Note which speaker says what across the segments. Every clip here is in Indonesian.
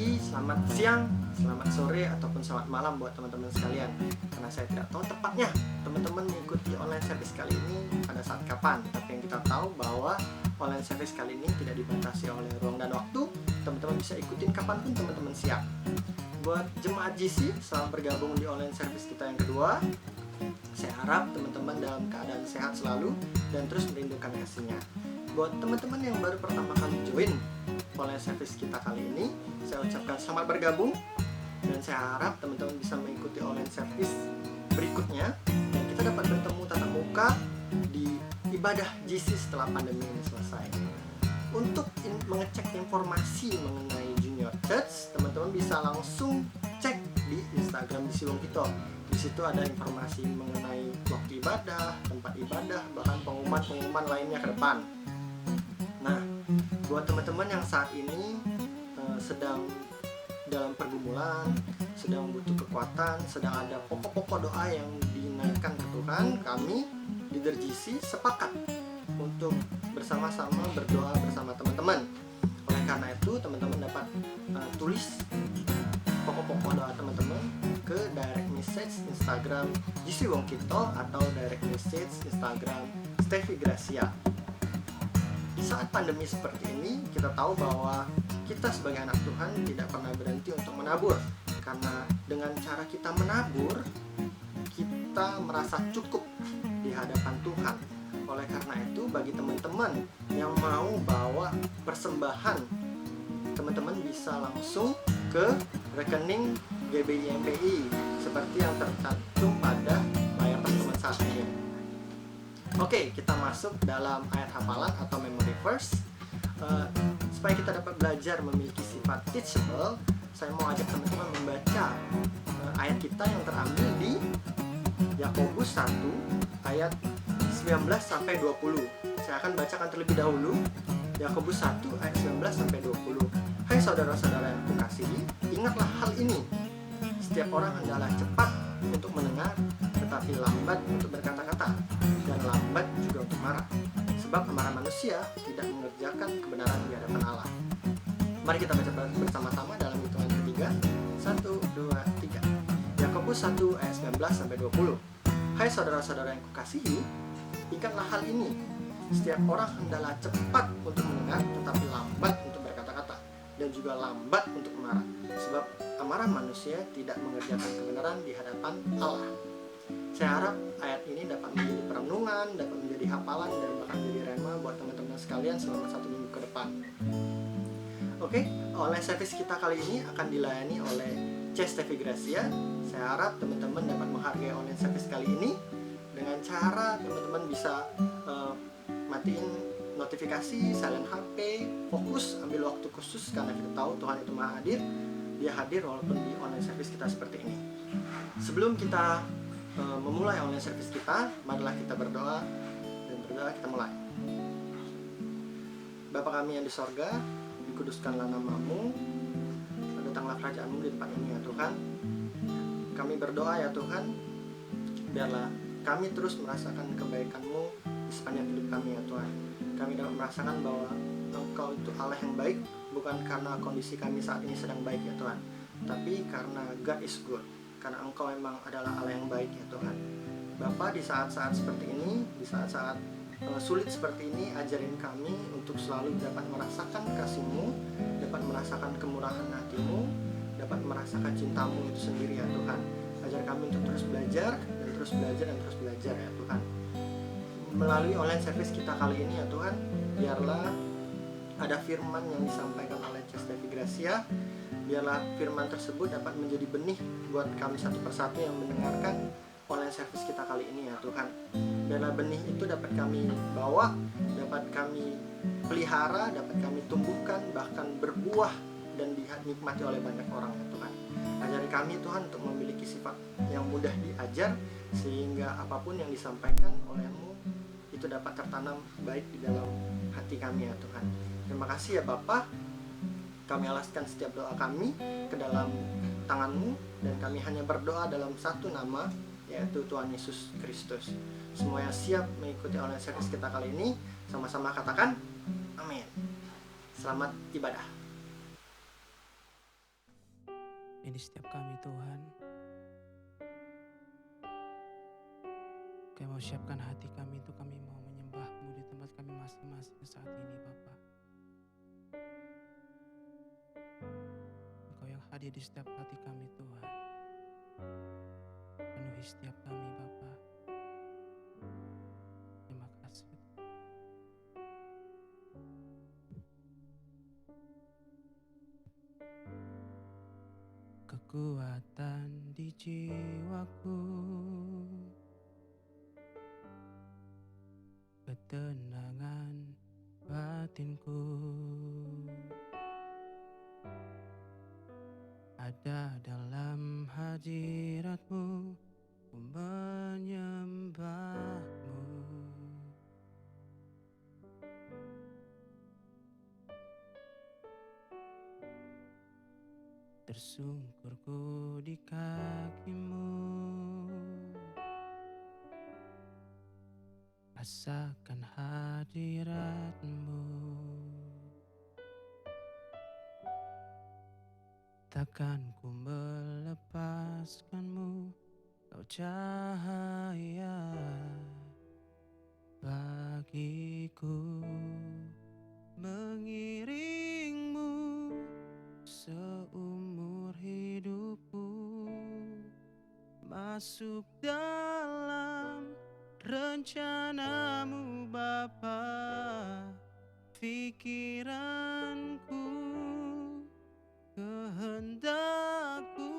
Speaker 1: pagi, selamat siang, selamat sore, ataupun selamat malam buat teman-teman sekalian. Karena saya tidak tahu tepatnya teman-teman mengikuti online service kali ini pada saat kapan. Tapi yang kita tahu bahwa online service kali ini tidak dibatasi oleh ruang dan waktu. Teman-teman bisa ikutin kapanpun teman-teman siap. Buat jemaat GC, selamat bergabung di online service kita yang kedua. Saya harap teman-teman dalam keadaan sehat selalu dan terus merindukan kasihnya. Buat teman-teman yang baru pertama kali join online service kita kali ini, saya ucapkan selamat bergabung, dan saya harap teman-teman bisa mengikuti online service berikutnya dan kita dapat bertemu tatap muka di ibadah GC setelah pandemi ini selesai. Untuk mengecek informasi mengenai Junior Church, teman-teman bisa langsung cek di Instagram GC Wongkito. Di situ ada informasi mengenai waktu ibadah, tempat ibadah, bahkan pengumuman-pengumuman lainnya ke depan. Nah, buat teman-teman yang saat ini sedang dalam pergumulan, sedang butuh kekuatan, sedang ada pokok-pokok doa yang dinaikkan ke Tuhan, kami di DRGC sepakat untuk bersama-sama berdoa bersama teman-teman. Oleh karena itu, teman-teman dapat tulis pokok-pokok doa teman-teman ke direct message Instagram GC Wongkito atau direct message Instagram Steffi Gracia. Di saat pandemi seperti ini, kita tahu bahwa kita sebagai anak Tuhan tidak pernah berhenti untuk menabur. Karena dengan cara kita menabur, kita merasa cukup di hadapan Tuhan. Oleh karena itu, bagi teman-teman yang mau bawa persembahan, teman-teman bisa langsung ke rekening GBI MPI seperti yang tercantum pada layar teman-teman saat ini. Oke, kita masuk dalam ayat hafalan atau memory verse. Supaya kita dapat belajar memiliki sifat teachable, saya mau ajak teman-teman membaca ayat kita yang terambil di Yakobus 1 ayat 19 sampai 20. Saya akan bacakan terlebih dahulu Yakobus 1 ayat 19 sampai 20. Hai saudara-saudara yang kukasihi, ingatlah hal ini. Setiap orang hendaklah cepat untuk mendengar, tetapi lambat untuk berkata-kata, dan lambat juga untuk marah. Sebab amarah manusia tidak mengerjakan kebenaran di hadapan Allah. Mari kita baca bersama-sama dalam hitungan ketiga. 1, 2, 3. Yakobus 1 ayat 19 sampai 20. Hai saudara-saudara yang kukasihi, ingatlah hal ini. Setiap orang hendaklah cepat untuk mendengar, tetapi lambat untuk berkata-kata, dan juga lambat untuk marah. Sebab amarah manusia tidak mengerjakan kebenaran di hadapan Allah. Saya harap ayat ini dapat menjadi perenungan, dapat menjadi hafalan, dan bahkan menjadi rema buat teman-teman sekalian selama 1 minggu ke depan. Oke, online service kita kali ini akan dilayani oleh Steffi Gracia. Saya harap teman-teman dapat menghargai online service kali ini dengan cara teman-teman bisa matiin notifikasi, silent HP, fokus, ambil waktu khusus karena kita tahu Tuhan itu Maha Hadir. Dia hadir walaupun di online service kita seperti ini. Sebelum kita memulai online service kita, marilah kita berdoa, dan berdoa kita mulai. Bapa kami yang di sorga, dikuduskanlah nama-Mu, datanglah kerajaan-Mu di tempat ini ya Tuhan. Kami berdoa ya Tuhan, biarlah kami terus merasakan kebaikan-Mu di sepanjang hidup kami ya Tuhan. Kami dapat merasakan bahwa Engkau itu Allah yang baik, bukan karena kondisi kami saat ini sedang baik ya Tuhan, tapi karena God is good, karena Engkau memang adalah Allah yang baik ya Tuhan. Bapa, di saat-saat seperti ini, di saat-saat sulit seperti ini, ajarin kami untuk selalu dapat merasakan kasih-Mu, dapat merasakan kemurahan hati-Mu, dapat merasakan cinta-Mu itu sendiri ya Tuhan. Ajar kami untuk terus belajar, dan terus belajar, dan terus belajar ya Tuhan. Melalui online service kita kali ini ya Tuhan, biarlah ada firman yang disampaikan oleh Steffi Gracia. Biarlah firman tersebut dapat menjadi benih buat kami satu persatu yang mendengarkan online service kita kali ini ya Tuhan. Biarlah benih itu dapat kami bawa, dapat kami pelihara, dapat kami tumbuhkan, bahkan berbuah dan dinikmati oleh banyak orang ya Tuhan. Ajari kami Tuhan untuk memiliki sifat yang mudah diajar, sehingga apapun yang disampaikan oleh-Mu itu dapat tertanam baik di dalam hati kami ya Tuhan. Terima kasih ya Bapa. Kami alaskan setiap doa kami ke dalam tangan-Mu, dan kami hanya berdoa dalam satu nama, yaitu Tuhan Yesus Kristus. Semua yang siap mengikuti online service kita kali ini, sama-sama katakan amin. Selamat ibadah.
Speaker 2: Ini setiap kami Tuhan, Kami mau siapkan hati kami untuk kami mau menyembah-Mu di tempat kami masing-masing saat ini Bapa. Engkau yang hadir di setiap hati kami Tuhan. Penuhi setiap kami Bapa. Terima kasih. Kekuatan di jiwaku, ketenangan batinku, ada dalam hadirat-Mu, ku menyembah-Mu. Tersungkurku di kaki-Mu, rasakan hadirat-Mu. Takkan ku melepaskan-Mu, Kau cahaya bagiku. Mengiring-Mu seumur hidupku, masuk dalam rencana-Mu Bapa. Pikiranku, kehendakku,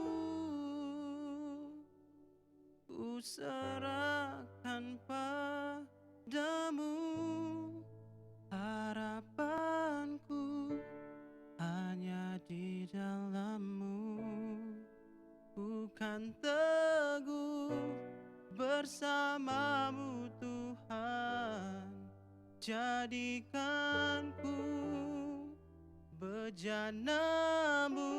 Speaker 2: ku serahkan padamu. Harapanku hanya di dalam-Mu, ku kan teguh bersama-Mu Tuhan. Jadikanku bejana-Mu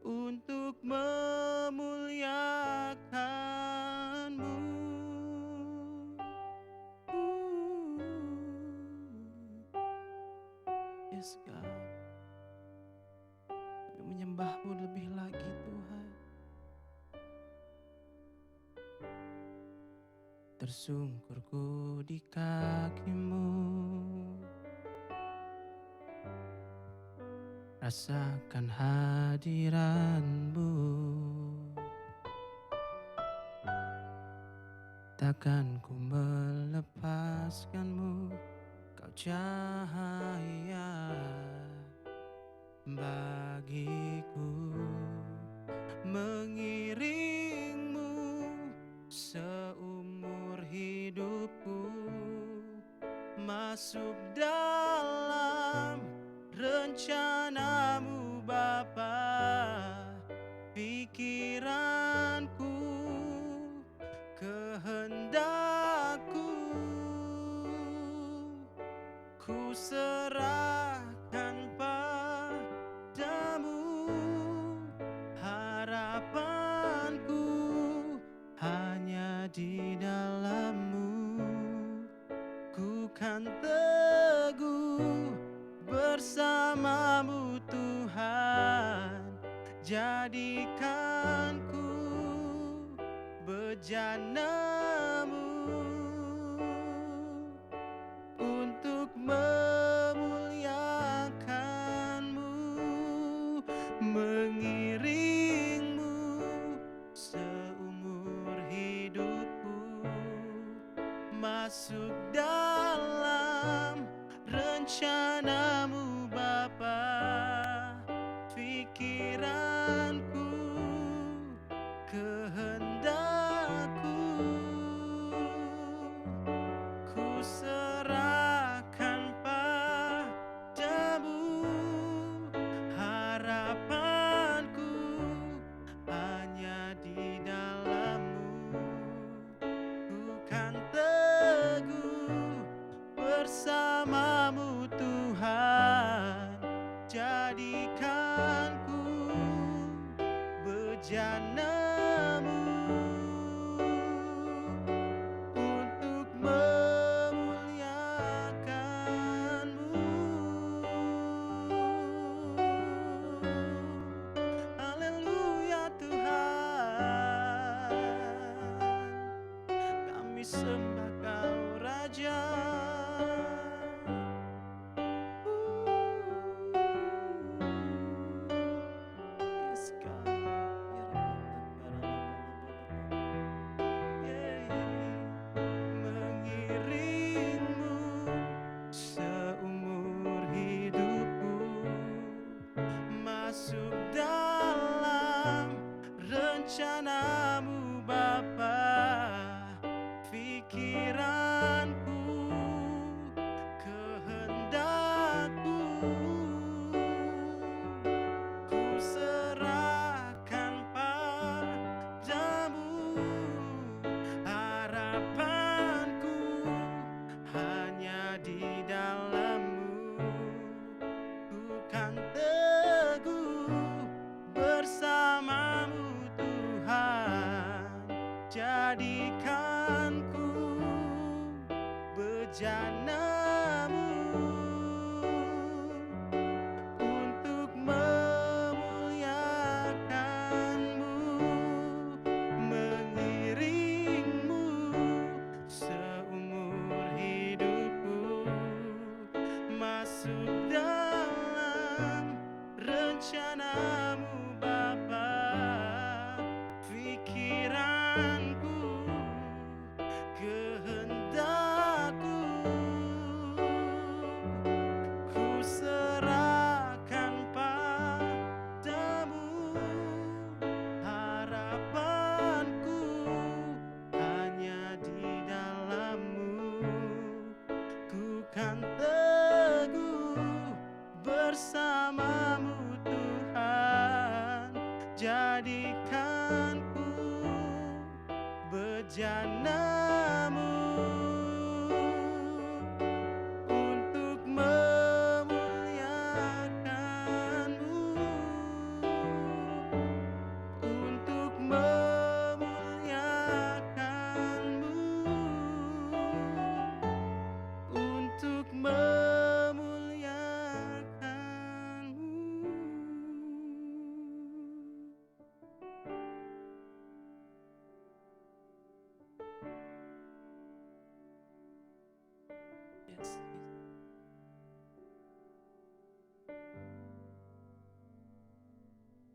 Speaker 2: untuk memuliakan-Mu. Yes God, kami menyembah-Mu lebih lagi Tuhan. Tersungkurku di kaki-Mu, rasakan hadirat-Mu. Takkan ku melepaskan-Mu, Kau cahaya bagiku. Mengiring-Mu seumur hidupku, masuk dalam rencana-Mu Bapa. Pikiranku, kehendakku, ku serahkan padamu. Harapanku hanya di dalam-Mu, ku kan teguh bersama-Mu Tuhan. Jadikanku bejana-Mu untuk memuliakan-Mu. Mengiring-Mu seumur hidupku, masuk dalam rencana-Mu Bapa. Pikiranku, kehendakku, ku serahkan padamu. Harapanku hanya di dalam-Mu, ku kan teguh bersama-Mu Tuhan. Jadikanku bejana-Mu untuk memuliakan-Mu. rencanamu Bapa, pikiranku, kehendakku, ku serahkan padamu. Harapanku hanya di dalam-Mu, ku kan teguh bersama-Mu Tuhan. Jadikanku bejana-Mu untuk memuliakan-Mu, mengiring-Mu seumur hidupku, masuk dalam rencana-Mu Bapa, pikiranku, kehendakku, ku serahkan padamu. Harapanku hanya di dalam-Mu, ku kan teguh bersama-Mu Tuhan. Jadikanku bejana-Mu untuk memuliakan-Mu, untuk memuliakan-Mu, untuk memuliakan-Mu. Yes,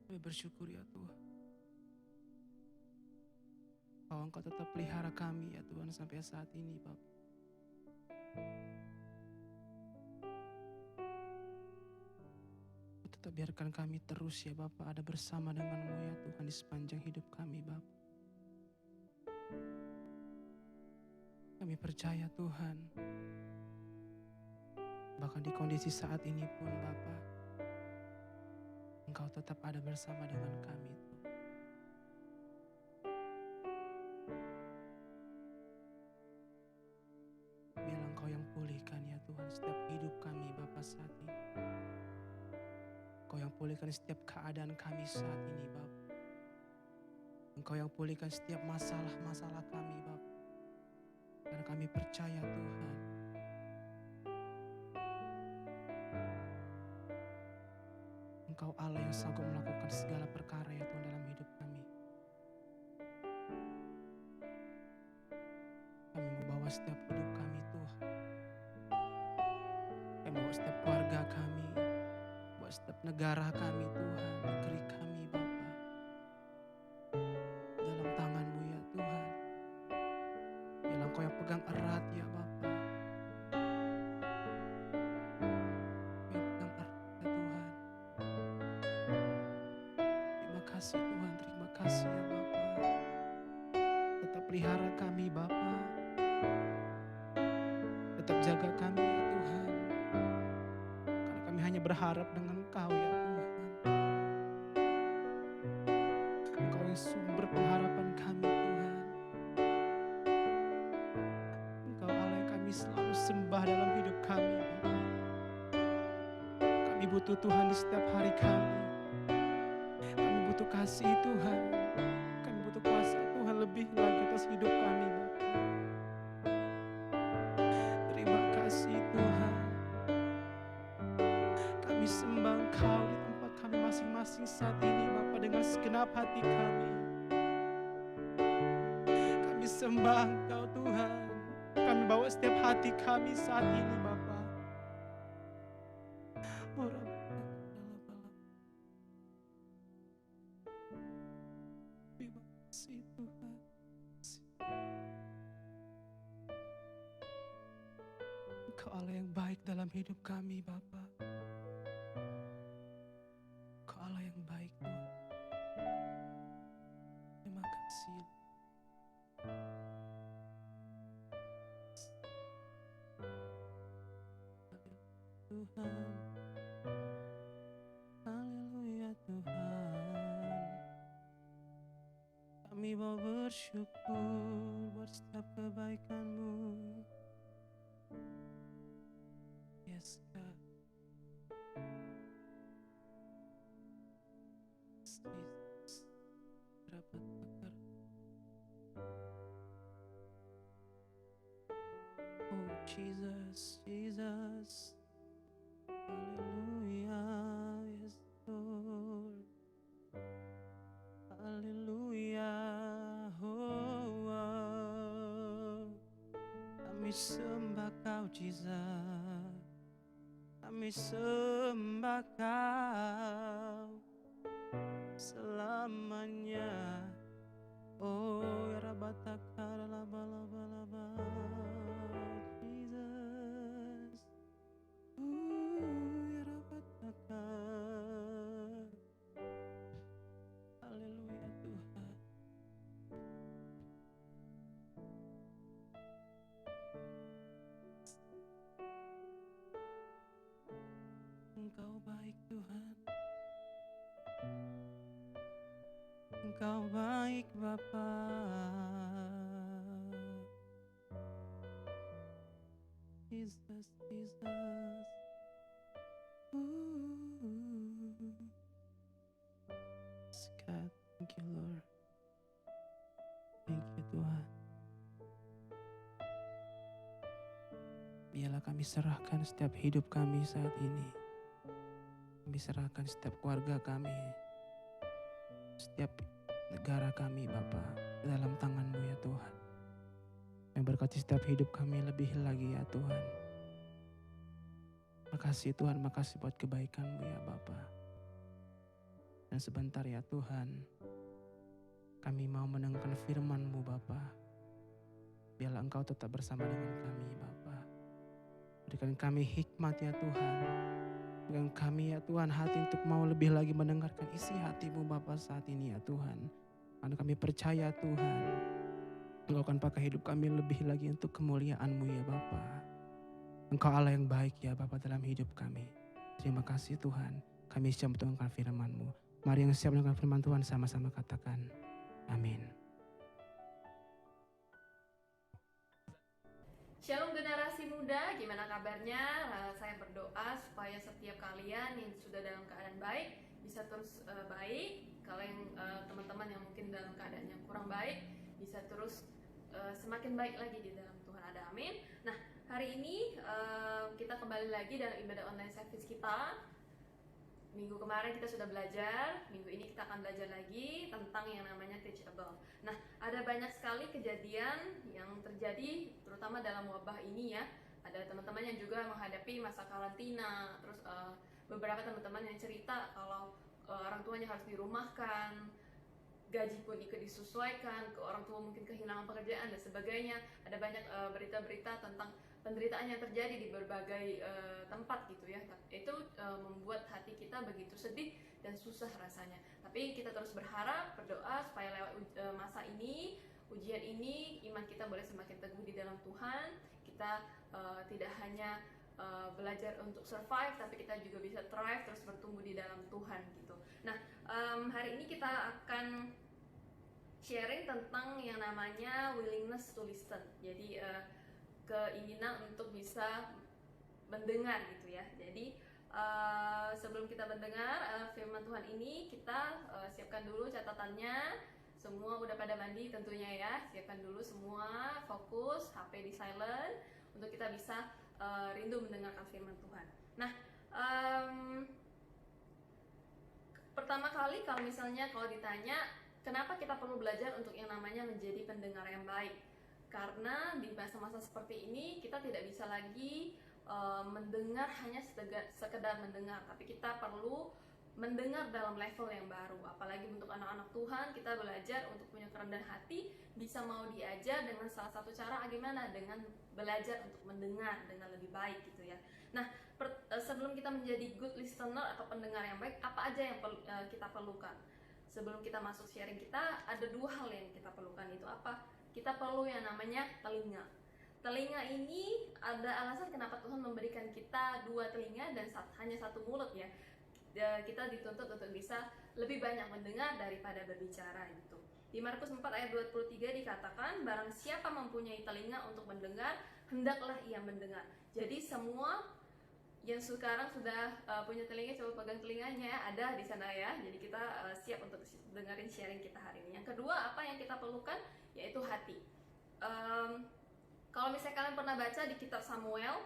Speaker 2: kami bersyukur ya Tuhan, bahwa Engkau tetap pelihara kami ya Tuhan sampai saat ini Bapak. Tetap biarkan kami terus ya Bapak ada bersama dengan-Mu ya Tuhan di sepanjang hidup kami Bapak. Kami percaya Tuhan, bahkan di kondisi saat ini pun Bapak, Engkau tetap ada bersama dengan kami Tuhan. Biarlah Engkau yang pulihkan ya Tuhan setiap hidup kami Bapak saat ini. Engkau yang pulihkan setiap keadaan kami saat ini Bapak. Engkau yang pulihkan setiap masalah-masalah kami Bapak. Karena kami percaya Tuhan, Engkau Allah yang sanggup melakukan segala perkara ya Tuhan dalam hidup kami. Kami membawa setiap hidup kami Tuhan. Kami membawa setiap keluarga kami, bawa setiap negara kami Tuhan, negeri kami Bapa, dalam tangan-Mu ya Tuhan. Biarlah Engkau yang pegang erat ya Bapa, Engkau yang pegang erat ya Tuhan. Terima kasih Tuhan, terima kasih ya Bapa. Tetap pelihara kami Bapa, tetap jaga kami ya Tuhan. Karena kami hanya berharap dengan Engkau ya Tuhan. Engkau yang sumber pengharapan kami Tuhan. Engkau Allah yang kami selalu sembah dalam hidup kami Bapa. Kami butuh Tuhan di setiap hari kami. Kami butuh kasih Tuhan. Kami butuh kuasa Tuhan lebih lagi atas hidup kami Bapa. Terima kasih Tuhan. Kami sembah Engkau di tempat kami masing-masing saat ini Bapa dengan segenap hati kami. Kami sembah Engkau Tuhan. Kami bawa setiap hati kami saat ini Bapa. Terima kasih Tuhan. Engkau Allah yang baik dalam hidup kami Bapa. Engkau Allah yang baik Tuhan. kasih Tuhan. Haleluya Tuhan. Kami mau bersyukur buat setiap kebaikan-Mu. Yes God. Jesus. Dapat bakar. Oh Jesus, Jesus. Hallelujah, yes Lord. Hallelujah, oh, oh. Kami sembah Kau Jesus. Kami sembah Kau selamanya. Oh ya Rabataka laba Jesus. Ya Rabataka. Haleluya Tuhan. Engkau baik Tuhan. Engkau baik Bapa. Jesus, Jesus. Yes, God, thank you Lord. Thank you Tuhan. Biarlah kami serahkan setiap hidup kami saat ini. Kami serahkan setiap keluarga kami, setiap negara kami Bapa, ke dalam tangan-Mu ya Tuhan. Yang berkati setiap hidup kami lebih lagi ya Tuhan. Makasih Tuhan, makasih buat kebaikan-Mu ya Bapa. Dan sebentar ya Tuhan, kami mau mendengarkan firman-Mu Bapa. Biarlah Engkau tetap bersama dengan kami Bapa. Berikan kami hikmat ya Tuhan. Berikan kami ya Tuhan hati untuk mau lebih lagi mendengarkan isi hati-Mu Bapa saat ini ya Tuhan. Karena kami percaya Tuhan, Engkau akan pakai hidup kami lebih lagi untuk kemuliaan-Mu ya Bapa. Engkau Allah yang baik ya Bapa dalam hidup kami. Terima kasih Tuhan, kami siap mendengarkan firman-Mu. Mari yang siap mendengarkan firman Tuhan sama-sama katakan, amin.
Speaker 3: Shalom generasi muda, gimana kabarnya? Saya berdoa supaya setiap kalian yang sudah dalam keadaan baik bisa terus baik. Kalau yang teman-teman yang mungkin dalam keadaan yang kurang baik bisa terus semakin baik lagi di dalam Tuhan. Ada amin. Nah, hari ini kita kembali lagi dalam ibadah online service kita. Minggu kemarin kita sudah belajar, minggu ini kita akan belajar lagi tentang yang namanya teachable. Nah, ada banyak sekali kejadian yang terjadi terutama dalam wabah ini ya. Ada teman-teman yang juga menghadapi masa karantina, terus beberapa teman-teman yang cerita kalau orang tuanya harus dirumahkan, gaji pun ikut disesuaikan, ke orang tua mungkin kehilangan pekerjaan dan sebagainya. Ada banyak berita-berita tentang penderitaan yang terjadi di berbagai tempat gitu ya. Itu membuat hati kita begitu sedih dan susah rasanya. Tapi kita terus berharap, berdoa supaya lewat masa ini, ujian ini, iman kita boleh semakin teguh di dalam Tuhan. Kita tidak hanya belajar untuk survive, tapi kita juga bisa thrive, terus bertumbuh di dalam Tuhan gitu. Nah, hari ini kita akan sharing tentang yang namanya willingness to listen. Jadi keinginan untuk bisa mendengar gitu ya. Jadi sebelum kita mendengar firman Tuhan ini, kita siapkan dulu catatannya. Semua udah pada mandi tentunya ya. Siapkan dulu semua, fokus, HP di silent untuk kita bisa rindu mendengarkan firman Tuhan. Nah, pertama kali kalau misalnya kalau ditanya kenapa kita perlu belajar untuk yang namanya menjadi pendengar yang baik, karena di masa-masa seperti ini kita tidak bisa lagi mendengar hanya sekedar mendengar, tapi kita perlu mendengar dalam level yang baru. Apalagi untuk anak-anak Tuhan, kita belajar untuk punya kerendahan hati, bisa mau diajar dengan salah satu cara gimana? Dengan belajar untuk mendengar dengan lebih baik gitu ya. Nah, sebelum kita menjadi good listener atau pendengar yang baik, apa aja yang kita perlukan? sebelum kita masuk sharing kita, ada 2 hal yang kita perlukan. Itu apa? Kita perlu yang namanya telinga. Telinga ini ada alasan kenapa Tuhan memberikan kita 2 telinga dan hanya 1 mulut ya. Kita dituntut untuk bisa lebih banyak mendengar daripada berbicara gitu. Di Markus 4 ayat 23 dikatakan, barang siapa mempunyai telinga untuk mendengar, hendaklah ia mendengar. Jadi semua yang sekarang sudah punya telinga, coba pegang telinganya ya, ada di sana ya. Jadi kita siap untuk dengerin sharing kita hari ini. Yang kedua, apa yang kita perlukan? Yaitu hati. Kalau misalnya kalian pernah baca di kitab Samuel,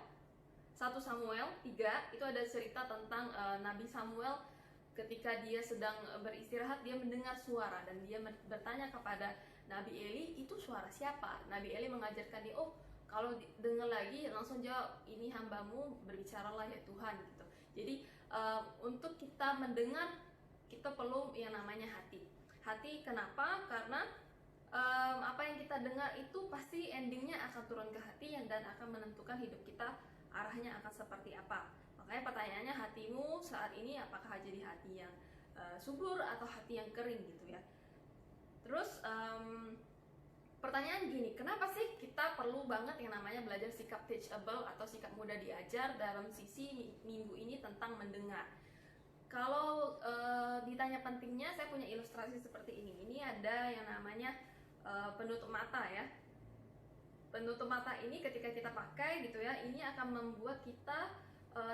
Speaker 3: 1 Samuel 3, itu ada cerita tentang Nabi Samuel ketika dia sedang beristirahat, dia mendengar suara dan dia bertanya kepada Nabi Eli, itu suara siapa? Nabi Eli mengajarkan dia, oh kalau dengar lagi langsung jawab, ini hambamu, berbicaralah ya Tuhan gitu. Jadi untuk kita mendengar, kita perlu yang namanya hati. Hati kenapa? Karena apa yang kita dengar itu pasti endingnya akan turun ke hati dan akan menentukan hidup kita arahnya akan seperti apa. Makanya pertanyaannya, hatimu saat ini apakah jadi hati yang subur atau hati yang kering gitu ya. Terus pertanyaan gini, kenapa sih kita perlu banget yang namanya belajar sikap teachable atau sikap mudah diajar dalam sisi minggu ini tentang mendengar? Kalau ditanya pentingnya, saya punya ilustrasi seperti ini. Ini ada yang namanya penutup mata ya. Penutup mata ini ketika kita pakai gitu ya, ini akan membuat kita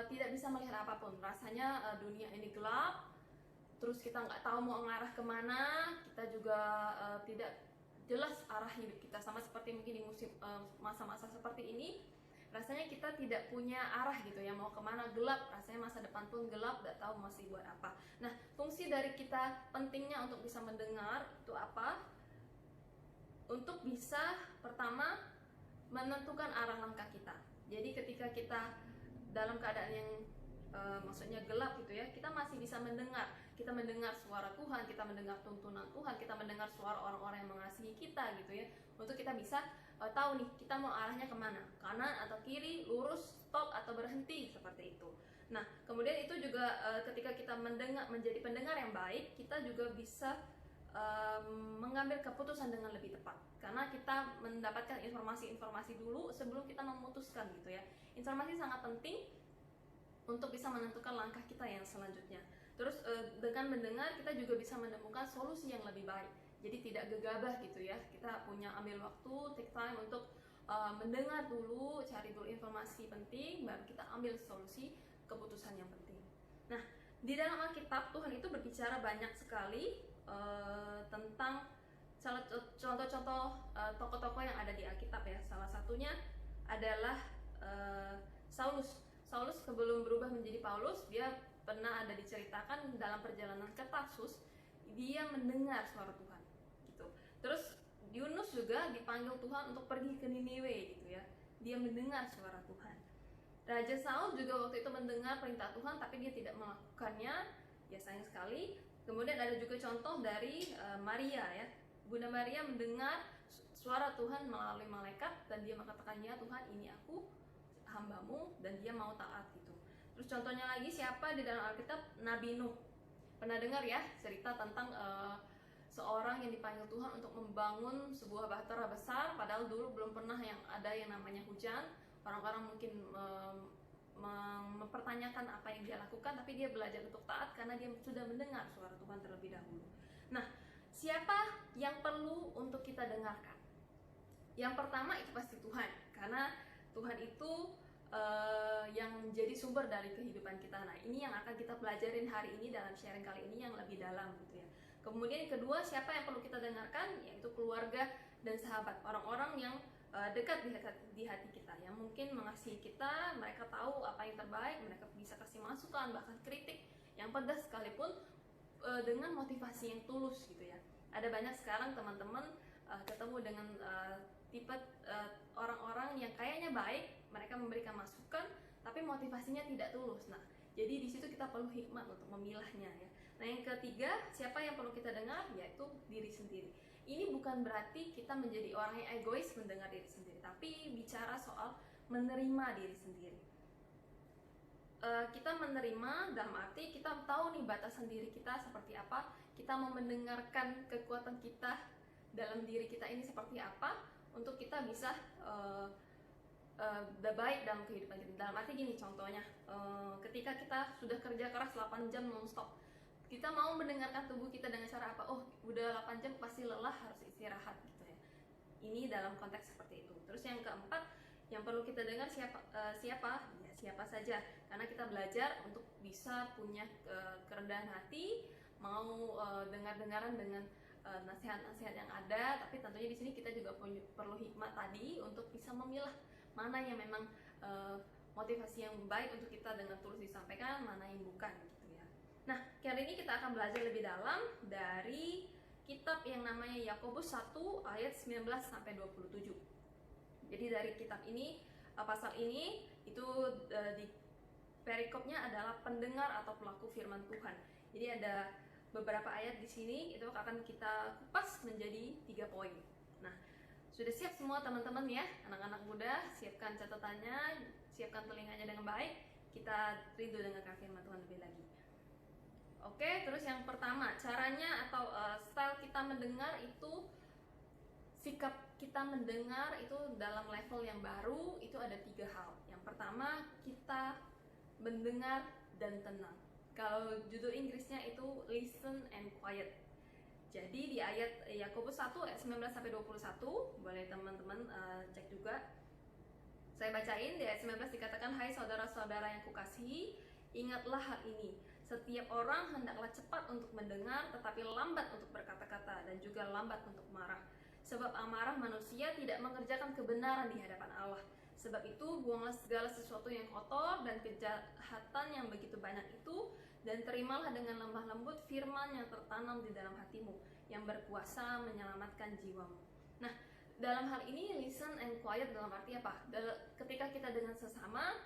Speaker 3: tidak bisa melihat apapun. Rasanya dunia ini gelap, terus kita nggak tahu mau mengarah kemana, kita juga tidak jelas arah hidup kita. Sama seperti mungkin di musim masa-masa seperti ini, rasanya kita tidak punya arah gitu ya, mau kemana, gelap, rasanya masa depan pun gelap, nggak tahu masih buat apa. Nah, fungsi dari kita pentingnya untuk bisa mendengar itu apa? Untuk bisa pertama menentukan arah langkah kita. Jadi ketika kita dalam keadaan yang maksudnya gelap gitu ya, kita masih bisa mendengar. Kita mendengar suara Tuhan, kita mendengar tuntunan Tuhan, kita mendengar suara orang-orang yang mengasihi kita gitu ya. Untuk kita bisa tahu nih kita mau arahnya kemana, kanan atau kiri, lurus, stop atau berhenti, seperti itu. Nah, kemudian itu juga ketika kita menjadi pendengar yang baik, kita juga bisa mengambil keputusan dengan lebih tepat karena kita mendapatkan informasi-informasi dulu sebelum kita memutuskan gitu ya. Informasi sangat penting untuk bisa menentukan langkah kita yang selanjutnya. Terus dengan mendengar kita juga bisa menemukan solusi yang lebih baik. Jadi tidak gegabah gitu ya. Kita punya ambil waktu, take time untuk mendengar dulu, cari dulu informasi penting, baru kita ambil solusi keputusan yang penting. Nah, di dalam Alkitab Tuhan itu berbicara banyak sekali tentang contoh-contoh tokoh-tokoh yang ada di Alkitab ya. Salah satunya adalah Saulus. Saulus sebelum berubah menjadi Paulus, dia pernah ada diceritakan dalam perjalanan ke Tarsus, dia mendengar suara Tuhan gitu. Terus Yunus juga dipanggil Tuhan untuk pergi ke Niniwe gitu ya. Dia mendengar suara Tuhan. Raja Saul juga waktu itu mendengar perintah Tuhan tapi dia tidak melakukannya. Ya sayang sekali. Kemudian ada juga contoh dari Maria ya. Bunda Maria mendengar suara Tuhan melalui malaikat dan dia mengatakan, ya Tuhan, ini aku hambamu, dan dia mau taat gitu. Terus contohnya lagi siapa di dalam Alkitab? Nabi Nuh. Pernah dengar ya cerita tentang seorang yang dipanggil Tuhan untuk membangun sebuah bahtera besar, padahal dulu belum pernah yang ada yang namanya hujan. Orang-orang mungkin mempertanyakan apa yang dia lakukan, tapi dia belajar untuk taat karena dia sudah mendengar suara Tuhan terlebih dahulu. Nah, siapa yang perlu untuk kita dengarkan? Yang pertama itu pasti Tuhan, karena Tuhan itu yang menjadi sumber dari kehidupan kita. Nah, ini yang akan kita pelajarin hari ini dalam sharing kali ini yang lebih dalam gitu ya. Kemudian yang kedua, siapa yang perlu kita dengarkan? Yaitu keluarga dan sahabat, orang-orang yang dekat di hati kita, yang mungkin mengasihi kita. Mereka tahu apa yang terbaik, mereka bisa kasih masukan, bahkan kritik yang pedas sekalipun, dengan motivasi yang tulus gitu ya. Ada banyak sekarang teman-teman ketemu dengan tipe orang-orang yang kayaknya baik, mereka memberikan masukan tapi motivasinya tidak tulus. Nah, jadi di situ kita perlu hikmat untuk memilahnya ya. Nah, yang ketiga, siapa yang perlu kita dengar? Yaitu diri sendiri. Ini bukan berarti kita menjadi orang yang egois mendengar diri sendiri, tapi bicara soal menerima diri sendiri. Kita menerima dalam arti kita tahu nih batasan diri kita seperti apa, kita mau mendengarkan kekuatan kita dalam diri kita ini seperti apa untuk kita bisa baik dalam kehidupan kita. Dalam arti gini contohnya, ketika kita sudah kerja keras 8 jam non-stop, kita mau mendengarkan tubuh kita dengan cara apa? Oh, udah 8 jam pasti lelah, harus istirahat gitu ya. Ini dalam konteks seperti itu. Terus yang keempat, yang perlu kita dengar siapa? Ya, siapa saja. Karena kita belajar untuk bisa punya kerendahan hati, mau dengar-dengaran dengan nasihat-nasihat yang ada, tapi tentunya di sini kita juga perlu hikmat tadi untuk bisa memilah mana yang memang motivasi yang baik untuk kita dengan tulus disampaikan, mana yang bukan gitu ya. Nah, kali ini kita akan belajar lebih dalam dari kitab yang namanya Yakobus 1 ayat 19 sampai 27. Jadi dari kitab ini, pasal ini itu di perikopnya adalah pendengar atau pelaku firman Tuhan. Jadi ada beberapa ayat di sini itu akan kita kupas menjadi 3 poin. Nah, sudah siap semua teman-teman ya, anak-anak muda, siapkan catatannya, siapkan telinganya dengan baik. Kita rindu dengarkan firman Tuhan lebih lagi. Oke, terus yang pertama, caranya atau style kita mendengar itu, sikap kita mendengar itu dalam level yang baru itu ada 3 hal. Yang pertama, kita mendengar dan tenang. Kalau judul Inggrisnya itu listen and quiet. Jadi di ayat Yakobus 1 ayat 19 sampai 21, boleh teman-teman cek juga. Saya bacain di ayat 19 dikatakan, "Hai saudara-saudara yang kukasihi, ingatlah hal ini. Setiap orang hendaklah cepat untuk mendengar, tetapi lambat untuk berkata-kata dan juga lambat untuk marah. Sebab amarah manusia tidak mengerjakan kebenaran di hadapan Allah. Sebab itu buanglah segala sesuatu yang kotor dan kejahatan yang begitu banyak itu, dan terimalah dengan lemah lembut firman yang tertanam di dalam hatimu, yang berkuasa menyelamatkan jiwamu." Nah, dalam hal ini listen and quiet dalam arti apa? Ketika kita dengan sesama,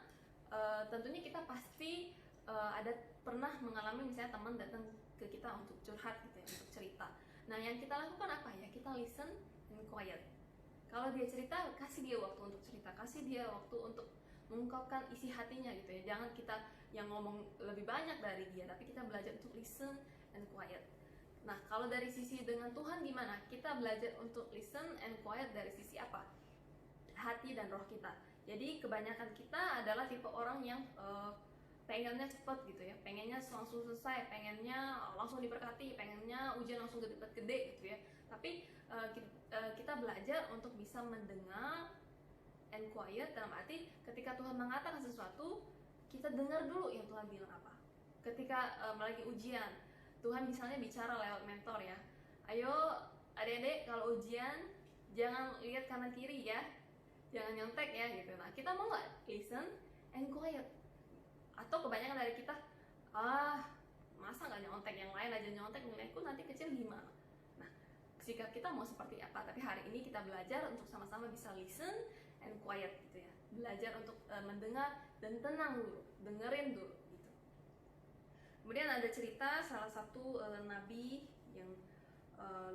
Speaker 3: tentunya kita pasti ada pernah mengalami misalnya teman datang ke kita untuk curhat gitu ya, untuk cerita. Nah, yang kita lakukan apa ya? Kita listen and quiet. Kalau dia cerita, kasih dia waktu untuk cerita, kasih dia waktu untuk mengungkapkan isi hatinya gitu ya. Jangan kita yang ngomong lebih banyak dari dia, tapi kita belajar untuk listen and quiet. Nah, kalau dari sisi dengan Tuhan gimana? Kita belajar untuk listen and quiet dari sisi apa? Hati dan roh kita. Jadi kebanyakan kita adalah tipe orang yang pengennya cepet gitu ya, pengennya langsung selesai, pengennya langsung diberkati, pengennya ujian langsung gede gitu ya. Tapi kita belajar untuk bisa mendengar and quiet dalam arti ketika Tuhan mengatakan sesuatu, kita dengar dulu yang Tuhan bilang apa. Ketika lagi ujian, Tuhan misalnya bicara lewat mentor ya, "Ayo adik-adik kalau ujian jangan lihat kanan kiri ya, jangan nyontek ya," gitu. Nah, kita mau nggak listen and quiet? Atau kebanyakan dari kita, masa nggak nyontek, yang lain aja nyontek, nilaiku nanti kecil gimana? Nah, sikap kita mau seperti apa? Tapi hari ini kita belajar untuk sama-sama bisa listen and quiet gitu ya, belajar untuk mendengar dan tenang dulu, dengerin dulu gitu. Kemudian ada cerita salah satu nabi yang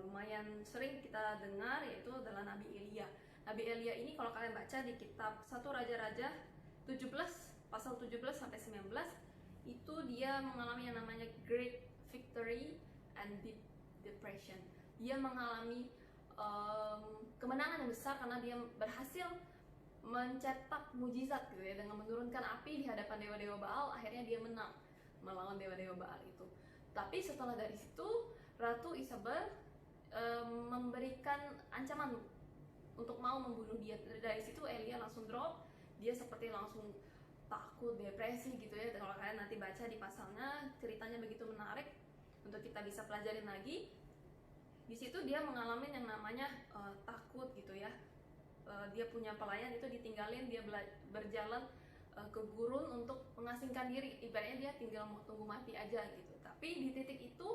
Speaker 3: lumayan sering kita dengar, yaitu adalah Nabi Elia. Nabi Elia ini kalau kalian baca di kitab 1 Raja-Raja 17 pasal 17 sampai 19, itu dia mengalami yang namanya great victory and deep depression. Dia mengalami kemenangan yang besar karena dia berhasil mencetak mujizat gitu ya, dengan menurunkan api di hadapan dewa-dewa Baal. Akhirnya dia menang melawan dewa-dewa Baal itu. Tapi setelah dari situ, Ratu Isabel memberikan ancaman untuk mau membunuh dia. Dari situ Elia langsung drop, dia seperti langsung takut, depresi gitu ya. Kalau kalian nanti baca di pasalnya, ceritanya begitu menarik untuk kita bisa pelajarin lagi. Di situ dia mengalami yang namanya takut gitu ya. Dia punya pelayan itu ditinggalin, dia berjalan ke gurun untuk mengasingkan diri. Ibaratnya dia tinggal mau tunggu mati aja gitu. Tapi di titik itu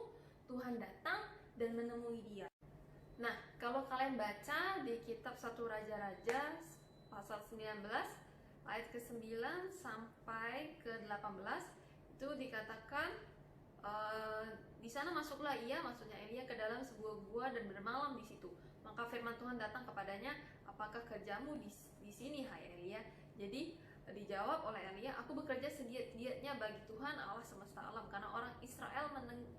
Speaker 3: Tuhan datang dan menemui dia. Nah, kalau kalian baca di kitab 1 Raja-Raja pasal 19 ayat ke-9 sampai ke-18, itu dikatakan di sana masuklah ia, maksudnya Elia, ke dalam sebuah gua dan bermalam di situ. Maka firman Tuhan datang kepadanya, "Apakah kerjamu di sini, hai Elia?" Jadi dijawab oleh Elia, aku bekerja segiat-giatnya bagi Tuhan Allah semesta alam, karena orang Israel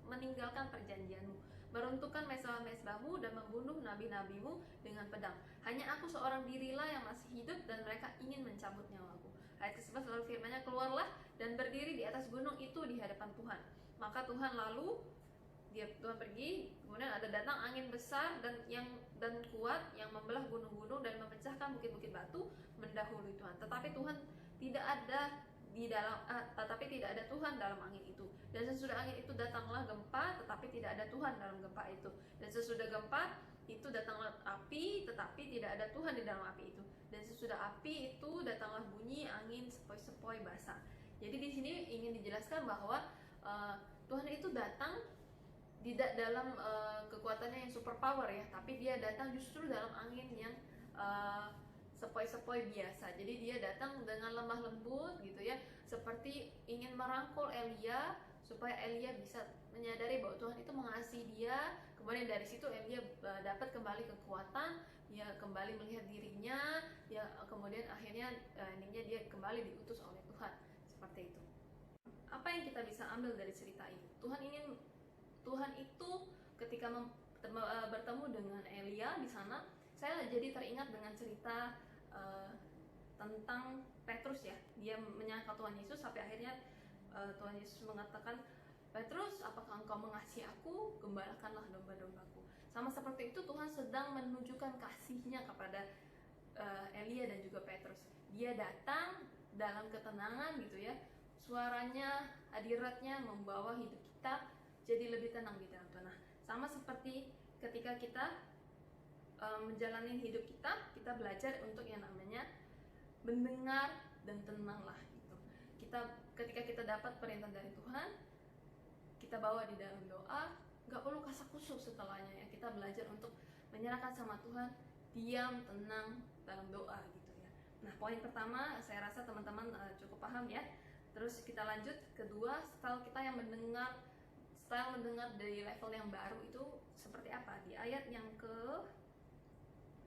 Speaker 3: meninggalkan perjanjianmu, meruntuhkan mesbah-mesbahmu dan membunuh nabi-nabimu dengan pedang. Hanya aku seorang dirilah yang masih hidup dan mereka ingin mencabut nyawaku. Ayat ke-11, lalu firman-Nya, keluarlah dan berdiri di atas gunung itu di hadapan Tuhan. Maka Tuhan pergi, kemudian ada datang angin besar dan kuat yang membelah gunung-gunung dan memecahkan bukit-bukit batu mendahului Tuhan. Tetapi tidak ada Tuhan dalam angin itu. Dan sesudah angin itu datanglah gempa, tetapi tidak ada Tuhan dalam gempa itu. Dan sesudah gempa itu datanglah api, tetapi tidak ada Tuhan di dalam api itu. Dan sesudah api itu datanglah bunyi angin sepoi-sepoi basah. Jadi di sini ingin dijelaskan bahwa Tuhan itu datang tidak dalam kekuatannya yang super power ya, tapi dia datang justru dalam angin yang sepoi-sepoi biasa. Jadi dia datang dengan lemah lembut gitu ya, seperti ingin merangkul Elia supaya Elia bisa menyadari bahwa Tuhan itu mengasihi dia. Kemudian dari situ Elia dapat kembali kekuatan, dia kembali melihat dirinya, ya kemudian akhirnya endingnya dia kembali diutus oleh Tuhan. Seperti itu. Apa yang kita bisa ambil dari cerita ini? Tuhan itu ketika bertemu dengan Elia di sana, saya jadi teringat dengan cerita tentang Petrus ya. Dia menyangkal Tuhan Yesus sampai akhirnya Tuhan Yesus mengatakan, Petrus, apakah engkau mengasihi aku? Gembalakanlah domba-dombaku. Sama seperti itu Tuhan sedang menunjukkan kasih-Nya kepada Elia dan juga Petrus. Dia datang dalam ketenangan gitu ya. Suaranya, hadiratnya membawa hidup kita jadi lebih tenang di dalam Tuhan. Nah, sama seperti ketika kita menjalani hidup kita belajar untuk yang namanya mendengar dan tenanglah gitu. Ketika kita dapat perintah dari Tuhan, kita bawa di dalam doa, nggak perlu kasak kusuk setelahnya ya. Kita belajar untuk menyerahkan sama Tuhan, diam, tenang dalam doa gitu ya. Nah, poin pertama saya rasa teman-teman cukup paham ya. Terus kita lanjut, kedua, style kita yang mendengar dari level yang baru itu seperti apa? Di ayat yang ke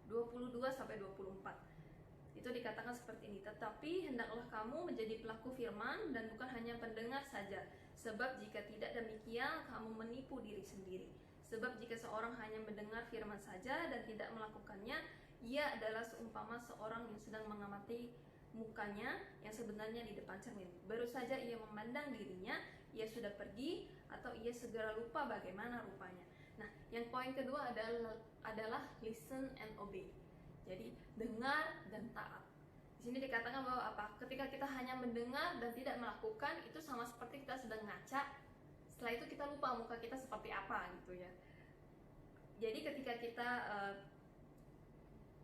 Speaker 3: 22 sampai 24. Itu dikatakan seperti ini, tetapi hendaklah kamu menjadi pelaku firman dan bukan hanya pendengar saja, sebab jika tidak demikian kamu menipu diri sendiri. Sebab jika seorang hanya mendengar firman saja dan tidak melakukannya, ia adalah seumpama seorang yang sedang mengamati mukanya yang sebenarnya di depan cermin. Baru saja ia memandang dirinya, ia sudah pergi atau ia segera lupa bagaimana rupanya. Nah, yang poin kedua adalah listen and obey. Jadi dengar dan taat. Di sini dikatakan bahwa apa? Ketika kita hanya mendengar dan tidak melakukan, itu sama seperti kita sedang ngaca. Setelah itu kita lupa muka kita seperti apa gitu ya. Jadi ketika kita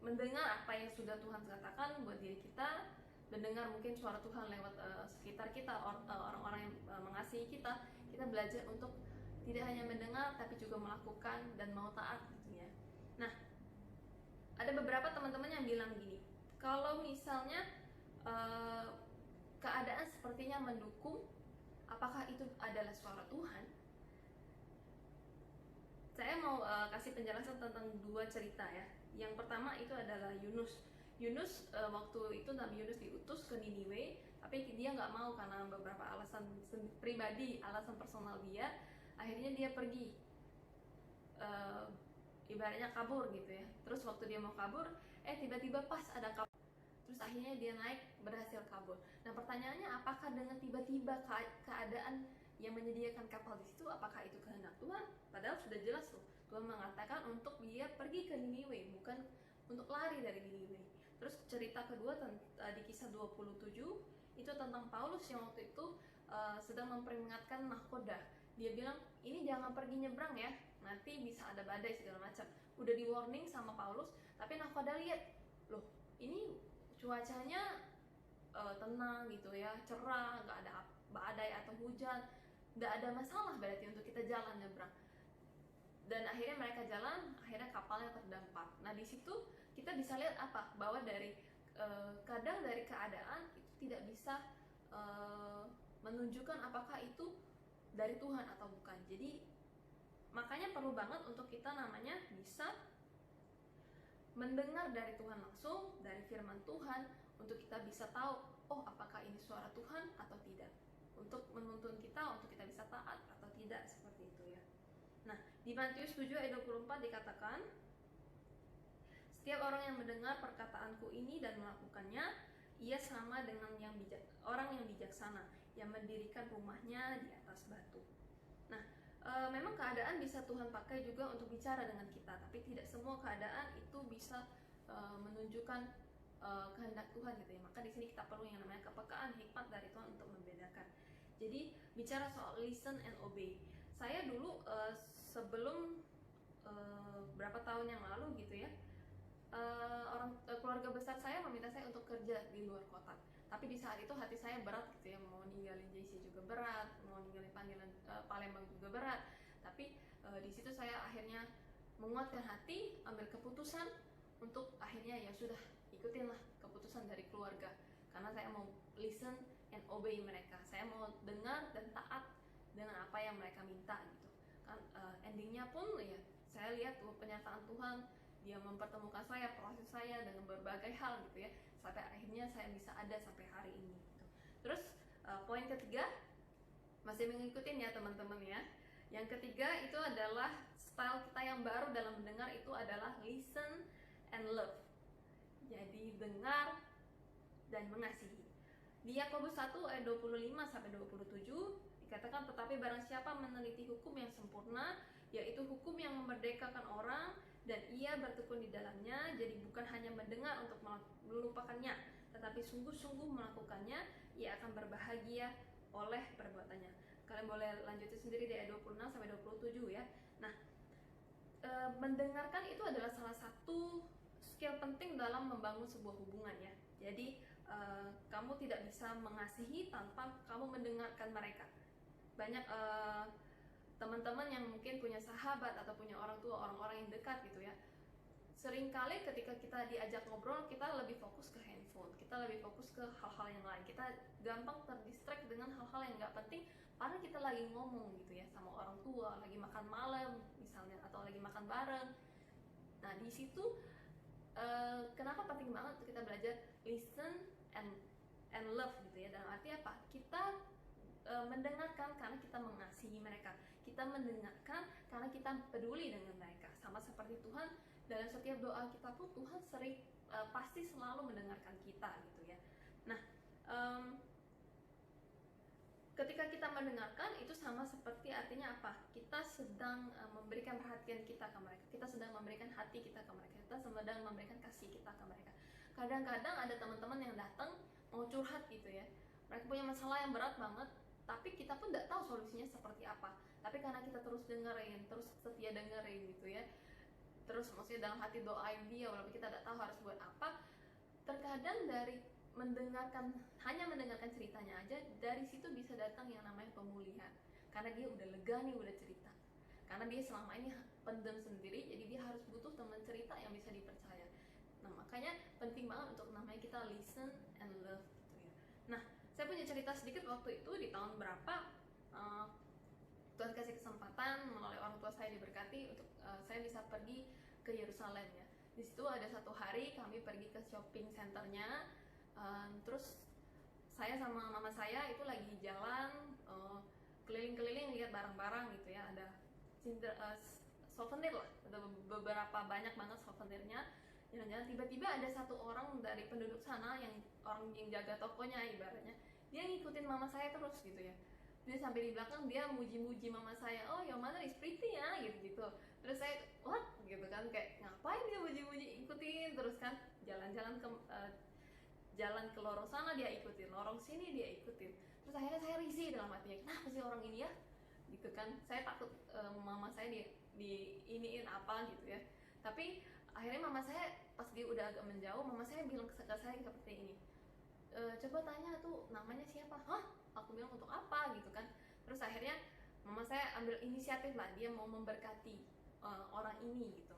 Speaker 3: mendengar apa yang sudah Tuhan katakan buat diri kita, mendengar mungkin suara Tuhan lewat sekitar kita, orang-orang yang mengasihi kita belajar untuk tidak hanya mendengar tapi juga melakukan dan mau taat gitu ya. Nah, ada beberapa teman-teman yang bilang gini, kalau misalnya keadaan sepertinya mendukung, apakah itu adalah suara Tuhan? Saya mau kasih penjelasan tentang dua cerita ya. Yang pertama itu adalah Yunus waktu itu Nabi Yunus diutus ke Niniwe, tapi dia nggak mau karena beberapa alasan pribadi, alasan personal dia. Akhirnya dia pergi, ibaratnya kabur gitu ya. Terus waktu dia mau kabur, tiba-tiba pas ada kabur. Terus akhirnya dia naik, berhasil kabur. Nah pertanyaannya, apakah dengan tiba-tiba keadaan yang menyediakan kapal di situ, apakah itu kehendak Tuhan? Padahal sudah jelas tuh, Tuhan mengatakan untuk dia pergi ke Niniwe, bukan untuk lari dari Niniwe. Terus cerita kedua di kisah 27 itu tentang Paulus yang waktu itu sedang memperingatkan nahkoda. Dia bilang, ini jangan pergi nyebrang ya, nanti bisa ada badai segala macam. Udah di warning sama Paulus, tapi nahkoda lihat, loh ini cuacanya tenang gitu ya, cerah, nggak ada badai atau hujan, nggak ada masalah berarti untuk kita jalan nyebrang. Dan akhirnya mereka jalan, akhirnya kapalnya terdampak. Nah di situ kita bisa lihat apa? Bahwa kadang dari keadaan itu tidak bisa menunjukkan apakah itu dari Tuhan atau bukan. Jadi makanya perlu banget untuk kita namanya bisa mendengar dari Tuhan langsung, dari firman Tuhan, untuk kita bisa tahu oh apakah ini suara Tuhan atau tidak, untuk menuntun kita untuk kita bisa taat atau tidak, seperti itu ya. Nah, di Matius 7 ayat 24 dikatakan, setiap orang yang mendengar perkataanku ini dan melakukannya, ia sama dengan orang yang bijaksana yang mendirikan rumahnya di atas batu. Nah, memang keadaan bisa Tuhan pakai juga untuk bicara dengan kita, tapi tidak semua keadaan itu bisa menunjukkan kehendak Tuhan gitu ya. Maka di sini kita perlu yang namanya kepekaan, hikmat dari Tuhan untuk membedakan. Jadi bicara soal listen and obey. Saya dulu sebelum berapa tahun yang lalu gitu ya, keluarga besar saya meminta saya untuk kerja di luar kota. Tapi di saat itu hati saya berat gitu ya, mau ninggalin JC juga berat, mau ninggalin panggilan Palembang juga berat. Tapi di situ saya akhirnya menguatkan hati, ambil keputusan untuk akhirnya ya sudah, ikutinlah keputusan dari keluarga. Karena saya mau listen and obey mereka. Saya mau dengar dan taat dengan apa yang mereka minta gitu. Kan endingnya pun ya saya lihat tuh penyertaan Tuhan, dia mempertemukan saya, proses saya dengan berbagai hal gitu ya, sampai akhirnya saya bisa ada sampai hari ini gitu. Terus poin ketiga, masih mengikutin ya teman-teman ya. Yang ketiga itu adalah style kita yang baru dalam mendengar, itu adalah listen and love. Jadi dengar dan mengasihi. Di Yakobus 1 ayat 25 sampai 27 dikatakan, tetapi barang siapa meneliti hukum yang sempurna, yaitu hukum yang memerdekakan orang, dan ia bertekun di dalamnya, jadi bukan hanya mendengar untuk melupakannya, tetapi sungguh-sungguh melakukannya, ia akan berbahagia oleh perbuatannya. Kalian boleh lanjutin sendiri di ayat 26 sampai 27 ya. Nah, mendengarkan itu adalah salah satu skill penting dalam membangun sebuah hubungan ya. Jadi kamu tidak bisa mengasihi tanpa kamu mendengarkan mereka. Banyak teman-teman yang mungkin punya sahabat atau punya orang tua, orang-orang yang dekat gitu ya, seringkali ketika kita diajak ngobrol, kita lebih fokus ke handphone, kita lebih fokus ke hal-hal yang lain, kita gampang terdistract dengan hal-hal yang nggak penting, padahal kita lagi ngomong gitu ya sama orang tua, lagi makan malam misalnya, atau lagi makan bareng. Nah di situ kenapa penting banget untuk kita belajar listen and love gitu ya. Dalam arti apa? Kita mendengarkan karena kita mengasihi mereka, kita mendengarkan karena kita peduli dengan mereka. Sama seperti Tuhan, dalam setiap doa kita pun Tuhan pasti selalu mendengarkan kita gitu ya. Nah ketika kita mendengarkan itu sama seperti artinya apa? Kita sedang memberikan perhatian kita ke mereka, kita sedang memberikan hati kita ke mereka, kita sedang memberikan kasih kita ke mereka. Kadang-kadang ada teman-teman yang datang mau curhat gitu ya, mereka punya masalah yang berat banget, tapi kita pun tidak tahu solusinya seperti apa. Tapi karena kita terus dengerin, terus setia dengerin gitu ya, terus maksudnya dalam hati doain dia walaupun kita tidak tahu harus buat apa, terkadang dari hanya mendengarkan ceritanya aja, dari situ bisa datang yang namanya pemulihan. Karena dia udah lega nih, udah cerita. Karena dia selama ini pendem sendiri, jadi dia harus butuh teman cerita yang bisa dipercaya. Nah makanya penting banget untuk namanya kita listen and love gitu ya. Nah saya punya cerita sedikit waktu itu di tahun berapa Tuhan kasih kesempatan melalui orang tua saya diberkati untuk saya bisa pergi ke Yerusalem ya. Di situ ada satu hari kami pergi ke shopping centernya, terus saya sama mama saya itu lagi jalan keliling-keliling lihat barang-barang gitu ya, ada souvenir lah, ada beberapa banyak banget souvenirnya. Jalan-jalan tiba-tiba ada satu orang dari penduduk sana, orang yang jaga tokonya ibaratnya, dia ngikutin mama saya terus gitu ya. Dia sampai di belakang dia muji-muji mama saya, oh your mother is pretty ya gitu. Terus saya what gitu kan, kayak ngapain dia muji-muji, ikutin terus kan, jalan-jalan ke lorong sana dia ikutin, lorong sini dia ikutin. Terus akhirnya saya risih dalam hatinya, kenapa sih orang ini ya gitu kan. Saya takut mama saya di iniin apa gitu ya. Tapi akhirnya mama saya pas dia udah agak menjauh, mama saya bilang ke saya seperti ini, coba tanya tuh namanya siapa. Hah? Aku bilang untuk apa gitu kan. Terus akhirnya mama saya ambil inisiatif lah, dia mau memberkati orang ini gitu.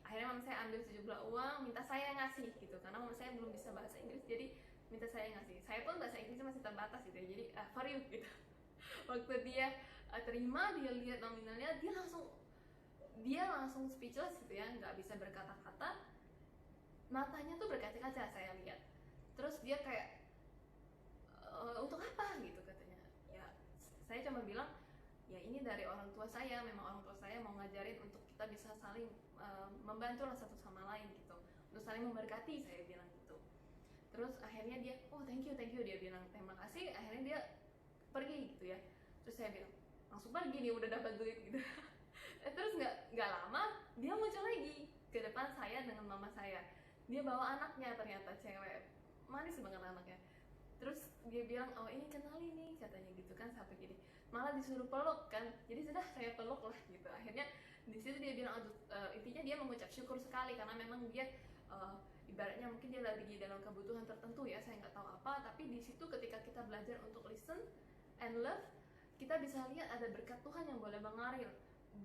Speaker 3: Akhirnya mama saya ambil sejumlah uang, minta saya ngasih gitu, karena mama saya belum bisa bahasa Inggris, jadi minta saya ngasih. Saya pun bahasa Inggrisnya masih terbatas gitu ya, jadi for you gitu. Waktu dia terima, dia lihat nominalnya, dia langsung speechless gitu ya, nggak bisa berkata-kata, matanya tuh berkaca-kaca saya lihat. Terus dia kayak untuk apa gitu katanya. Ya saya cuma bilang ya ini dari orang tua saya, memang orang tua saya mau ngajarin untuk kita bisa saling membantu lah satu sama lain gitu, untuk saling memberkati, saya bilang gitu. Terus akhirnya dia thank you dia bilang terima kasih, akhirnya dia pergi gitu ya. Terus saya bilang langsung pergi nih, udah dapat duit gitu. Terus nggak lama dia muncul lagi ke depan saya dengan mama saya, dia bawa anaknya, ternyata cewek, manis banget anaknya. Terus dia bilang ini kenali nih katanya gitu kan, sampai gini malah disuruh peluk kan, jadi sudah saya peluk lah gitu. Akhirnya di situ dia bilang intinya dia mengucap syukur sekali karena memang dia ibaratnya mungkin dia lagi dalam kebutuhan tertentu ya, saya nggak tahu apa, tapi di situ ketika kita belajar untuk listen and love, kita bisa lihat ada berkat Tuhan yang boleh mengalir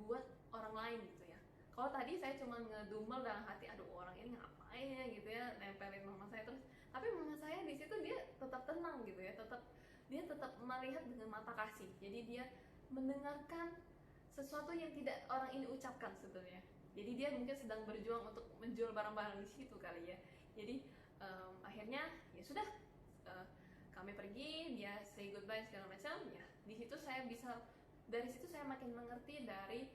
Speaker 3: buat orang lain gitu ya. Kalau tadi saya cuma ngedumel dalam hati, aduh orang ini ngapain ya gitu ya, nempelin mama saya terus, tapi mama saya di situ dia tetap tenang gitu ya, dia tetap melihat dengan mata kasih. Jadi dia mendengarkan sesuatu yang tidak orang ini ucapkan sebenarnya. Jadi dia mungkin sedang berjuang untuk menjual barang-barang di situ kali ya. Jadi akhirnya ya sudah, kami pergi, dia say goodbye segala macam ya. Dari situ saya makin mengerti dari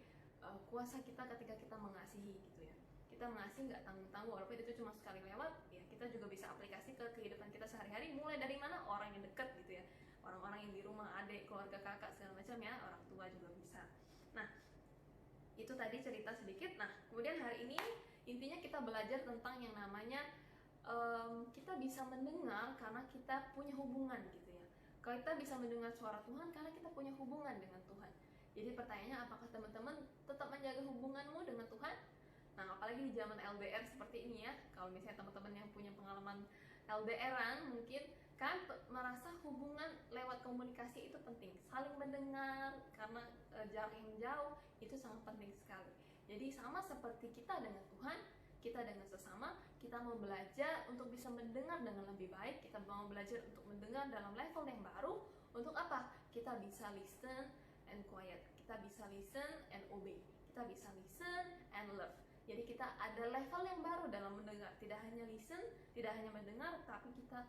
Speaker 3: kuasa kita ketika kita mengasihi gitu ya. Kita mengasihi nggak tanggung-tanggung, walaupun itu cuma sekali lewat ya, kita juga bisa aplikasi ke kehidupan kita sehari-hari. Mulai dari mana? Orang yang dekat gitu ya, orang-orang yang di rumah, adik, keluarga, kakak segala macam ya, orang tua juga bisa. Nah itu tadi cerita sedikit. Nah kemudian hari ini intinya kita belajar tentang yang namanya kita bisa mendengar karena kita punya hubungan gitu ya. Kalau kita bisa mendengar suara Tuhan karena kita punya hubungan dengan Tuhan. Jadi pertanyaannya, apakah teman-teman tetap menjaga hubunganmu dengan Tuhan? Nah apalagi di zaman LDR seperti ini ya, kalau misalnya teman-teman yang punya pengalaman LDR-an mungkin kan merasa hubungan lewat komunikasi itu penting, saling mendengar karena jarak yang jauh itu sangat penting sekali. Jadi sama seperti kita dengan Tuhan, kita dengan sesama, kita mau belajar untuk bisa mendengar dengan lebih baik, kita mau belajar untuk mendengar dalam level yang baru. Untuk apa? Kita bisa listen and quiet, kita bisa listen and obey, kita bisa listen and love. Jadi kita ada level yang baru dalam mendengar, tidak hanya listen, tidak hanya mendengar, tapi kita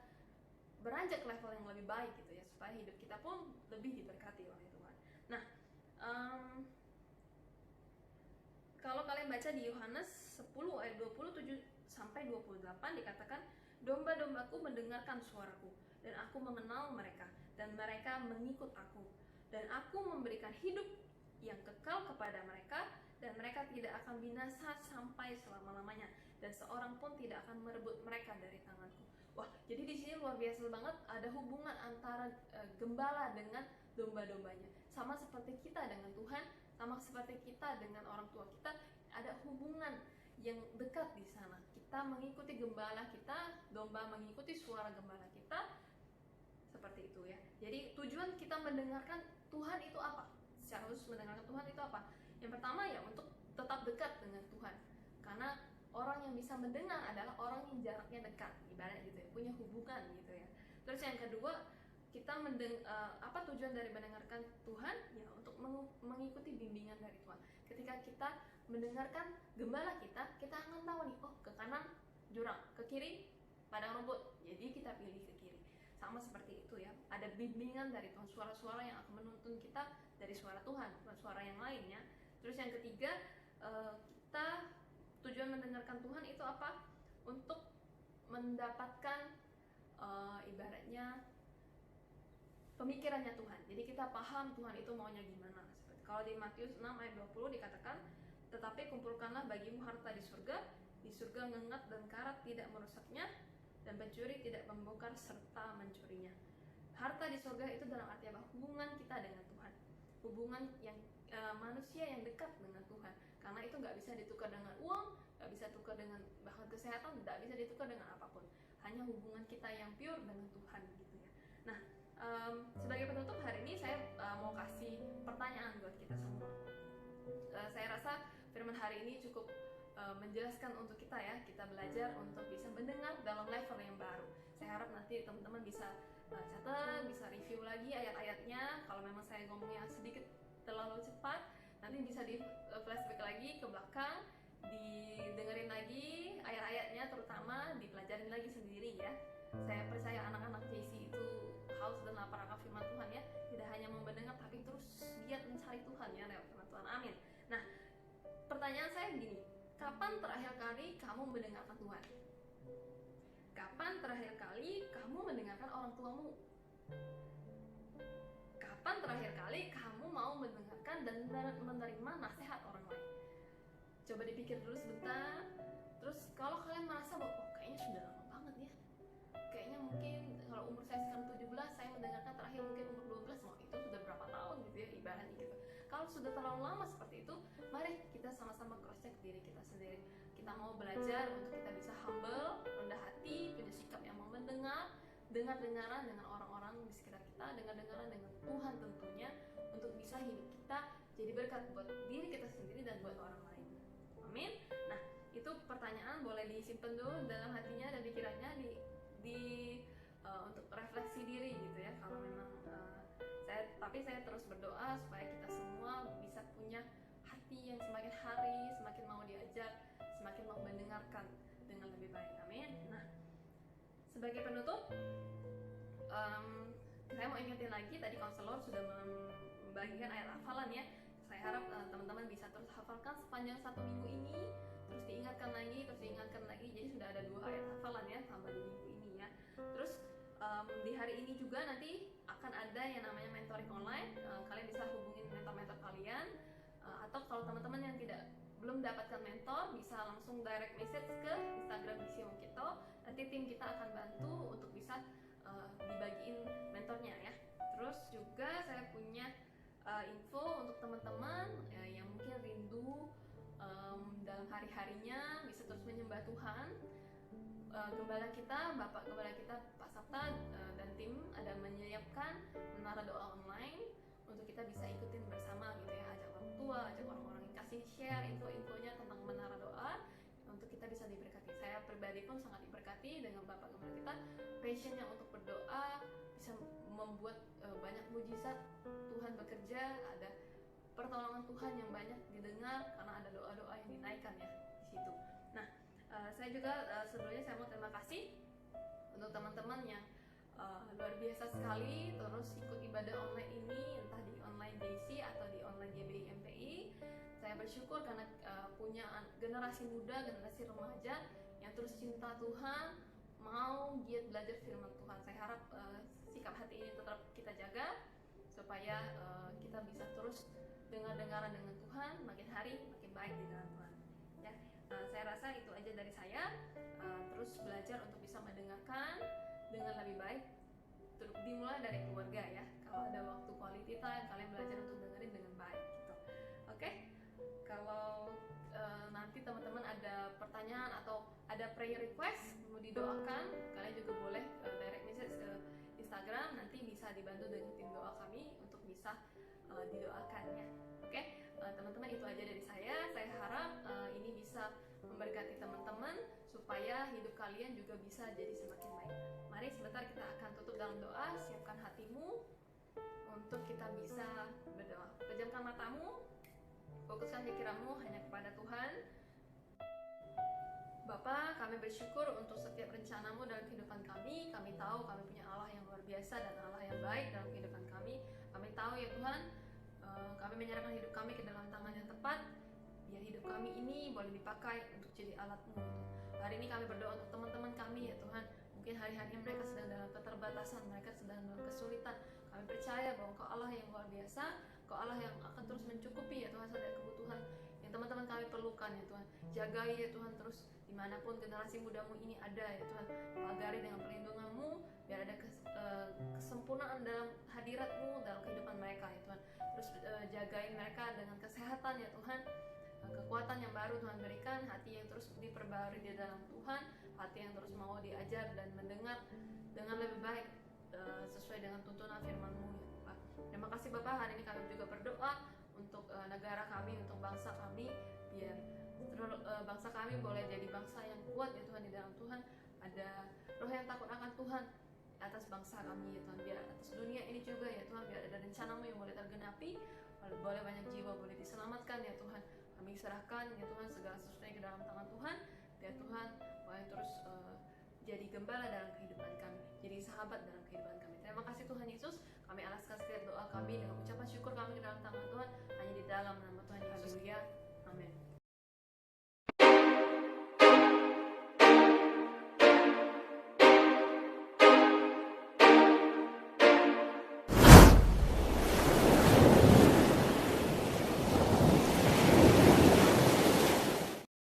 Speaker 3: beranjak level yang lebih baik gitu ya, supaya hidup kita pun lebih diberkati oleh Tuhan. Nah kalau kalian baca di Yohanes 10 ayat 27 sampai 28 dikatakan, domba-dombaku mendengarkan suaraku, dan aku mengenal mereka, dan mereka mengikut aku, dan aku memberikan hidup yang kekal kepada mereka, dan mereka tidak akan binasa sampai selama-lamanya, dan seorang pun tidak akan merebut mereka dari tanganku. Wah, jadi di sini luar biasa banget, ada hubungan antara gembala dengan domba-dombanya. Sama seperti kita dengan Tuhan, sama seperti kita dengan orang tua kita, ada hubungan yang dekat di sana. Kita mengikuti gembala kita, domba mengikuti suara gembala kita, seperti itu ya. Jadi tujuan kita mendengarkan Tuhan itu apa? Secara khusus mendengarkan Tuhan itu apa? Yang pertama ya untuk tetap dekat dengan Tuhan, karena orang yang bisa mendengar adalah orang yang jaraknya dekat, ibarat gitu ya, punya hubungan gitu ya. Terus yang kedua, kita apa tujuan dari mendengarkan Tuhan? Ya untuk mengikuti bimbingan dari Tuhan. Ketika kita mendengarkan gembala kita akan tahu nih, oh ke kanan jurang, ke kiri padang rumput, jadi kita pilih ke kiri. Sama seperti itu ya, ada bimbingan dari Tuhan, suara-suara yang akan menuntun kita dari suara Tuhan, bukan suara yang lainnya. Terus yang ketiga, kita tujuan mendengarkan Tuhan itu apa? Untuk mendapatkan ibaratnya pemikirannya Tuhan. Jadi kita paham Tuhan itu maunya gimana. Seperti kalau di Matius 6 ayat 20 dikatakan, tetapi kumpulkanlah bagimu harta di surga ngengat dan karat tidak merusaknya, dan pencuri tidak membongkar serta mencurinya. Harta di surga itu dalam arti apa? Hubungan kita dengan Tuhan, hubungan yang manusia yang dekat dengan Tuhan. Karena itu nggak bisa ditukar dengan uang, nggak bisa tukar dengan bahkan kesehatan, nggak bisa ditukar dengan apapun. Hanya hubungan kita yang pure dengan Tuhan gitu ya. Nah, sebagai penutup hari ini saya mau kasih pertanyaan buat kita semua. Saya rasa firman hari ini cukup menjelaskan untuk kita ya. Kita belajar untuk bisa mendengar dalam level yang baru. Saya harap nanti teman-teman bisa catat, bisa review lagi ayat-ayatnya. Kalau memang saya ngomongnya sedikit terlalu cepat, nanti bisa di flashback lagi ke belakang, didengerin lagi ayat-ayatnya, terutama dipelajarin lagi sendiri ya. Saya percaya anak-anak JC itu haus dan lapar akan firman Tuhan ya, tidak hanya mau mendengar tapi terus giat mencari Tuhan ya lewat firman Tuhan. Amin. Nah, pertanyaan saya gini, kapan terakhir kali kamu mendengarkan Tuhan? Kapan terakhir kali kamu mendengarkan orang tuamu? Kapan terakhir kali kamu mau mendengarkan dan menerima nasihat orang lain? Coba dipikir dulu sebentar. Terus kalau kalian merasa bahwa kayaknya sudah lama banget ya, kayaknya mungkin kalau umur saya sekarang 17, saya mendengarkan terakhir mungkin umur 12, itu sudah berapa tahun gitu ya ibaratnya gitu. Kalau sudah terlalu lama seperti itu, mari kita sama-sama cross check diri kita sendiri. Kita mau belajar untuk kita bisa humble, rendah hati, punya sikap yang mau mendengar, dengar-dengaran dengan orang-orang di sekitar kita, dengar-dengaran dengan Tuhan tentunya, untuk bisa hidup kita jadi berkat buat diri kita sendiri dan buat orang lain. Amin. Nah, itu pertanyaan boleh disimpan dulu dalam hatinya dan pikirannya untuk refleksi diri gitu ya. Kalau memang saya terus berdoa supaya kita semua bisa punya hati yang semakin hari semakin mau diajar, semakin mau mendengarkan dengan lebih baik. Amin. Nah, sebagai penutup, saya mau ingetin lagi, tadi konselor sudah membagikan ayat hafalan ya. Saya harap teman-teman bisa terus hafalkan sepanjang 1 minggu ini, terus diingatkan lagi, jadi sudah ada 2 ayat hafalan ya tambah di minggu ini ya. Terus di hari ini juga nanti akan ada yang namanya mentoring online. Kalian bisa hubungin mentor-mentor kalian, atau kalau teman-teman yang belum dapatkan mentor, bisa langsung direct message ke Instagram Visi Wong Kito. Nanti tim kita akan bantu untuk bisa dibagiin mentornya ya. Terus juga saya punya info untuk teman-teman yang mungkin rindu dalam hari-harinya bisa terus menyembah Tuhan. Gembala kita, Bapak Gembala kita Pak Sabta dan tim ada menyiapkan menara doa online untuk kita bisa ikutin bersama gitu ya, ajak orang tua, ajak orang-orang yang kasih share info-infonya tentang menara doa untuk kita bisa diberkati. Saya pribadi pun sangat diberkati dengan Bapak Gembala kita, passionnya untuk berdoa, bisa membuat banyak mujizat Tuhan bekerja, ada pertolongan Tuhan yang banyak didengar karena ada doa-doa yang dinaikkan ya di situ. Nah, saya juga sebelumnya saya mau terima kasih untuk teman-teman yang luar biasa sekali terus ikut ibadah online ini, entah di online JC atau di online GBI MPI. Saya bersyukur karena punya generasi muda, generasi remaja yang terus cinta Tuhan, mau giat belajar firman Tuhan. Saya harap sikap hati ini tetap kita jaga supaya kita bisa terus dengar-dengaran dengan Tuhan, makin hari makin baik di dalam Tuhan ya. Saya rasa itu aja dari saya. Terus belajar untuk bisa mendengarkan dengan lebih baik, dimulai dari keluarga ya. Kalau ada waktu quality time, kalian belajar untuk dengerin dengan baik gitu. Oke? Kalau nanti teman-teman ada pertanyaan atau ada prayer request mau didoakan, kalian juga boleh direct message ke Instagram, nanti bisa dibantu dengan tim doa kami untuk bisa didoakannya. Oke? Teman-teman, itu aja dari saya. Saya harap ini bisa memberkati teman-teman supaya hidup kalian juga bisa jadi semakin baik. Mari sebentar kita akan tutup dalam doa. Siapkan hatimu untuk kita bisa berdoa. Pejamkan matamu, fokuskan pikiranmu hanya kepada Tuhan. Bapa, kami bersyukur untuk setiap rencanamu dalam kehidupan kami. Kami tahu kami punya Allah yang luar biasa dan Allah yang baik dalam kehidupan kami. Kami tahu ya Tuhan, kami menyerahkan hidup kami ke dalam tangan yang tepat, biar hidup kami ini boleh dipakai untuk jadi alat-Mu. Hari ini kami berdoa untuk teman-teman kami ya Tuhan. Mungkin hari-hari mereka sedang dalam keterbatasan, mereka sedang dalam kesulitan. Kami percaya bahwa Engkau Allah yang luar biasa, Engkau Allah yang akan terus mencukupi ya Tuhan setiap kebutuhan yang teman-teman kami perlukan ya Tuhan. Jagai ya Tuhan terus dimanapun generasi mudamu ini ada ya Tuhan. Pagari dengan perlindungan-Mu, biar ada kesempurnaan dalam hadirat-Mu dalam kehidupan mereka ya Tuhan. Terus jagain mereka dengan kesehatan ya Tuhan, kekuatan yang baru Tuhan berikan, hati yang terus diperbarui di dalam Tuhan, hati yang terus mau diajar dan mendengar dengan lebih baik sesuai dengan tuntunan firman-Mu ya Pak. Terima kasih Bapak, hari ini kami juga berdoa untuk negara kami, untuk bangsa kami, biar bangsa kami boleh jadi bangsa yang kuat ya Tuhan di dalam Tuhan. Ada roh yang takut akan Tuhan atas bangsa kami ya Tuhan, biar atas dunia ini juga ya Tuhan, biar ada rencana-Mu yang boleh tergenapi, boleh banyak jiwa boleh diselamatkan ya Tuhan. Kami serahkan ya Tuhan segala sesuatunya ke dalam tangan Tuhan, biar Tuhan boleh terus jadi gembala dalam kehidupan kami, menjadi sahabat dalam kehidupan kami. Terima kasih Tuhan Yesus, kami alaskan setiap doa kami dengan ucapan syukur kami ke dalam tangan Tuhan, hanya di dalam nama Tuhan Yesus. Haleluya.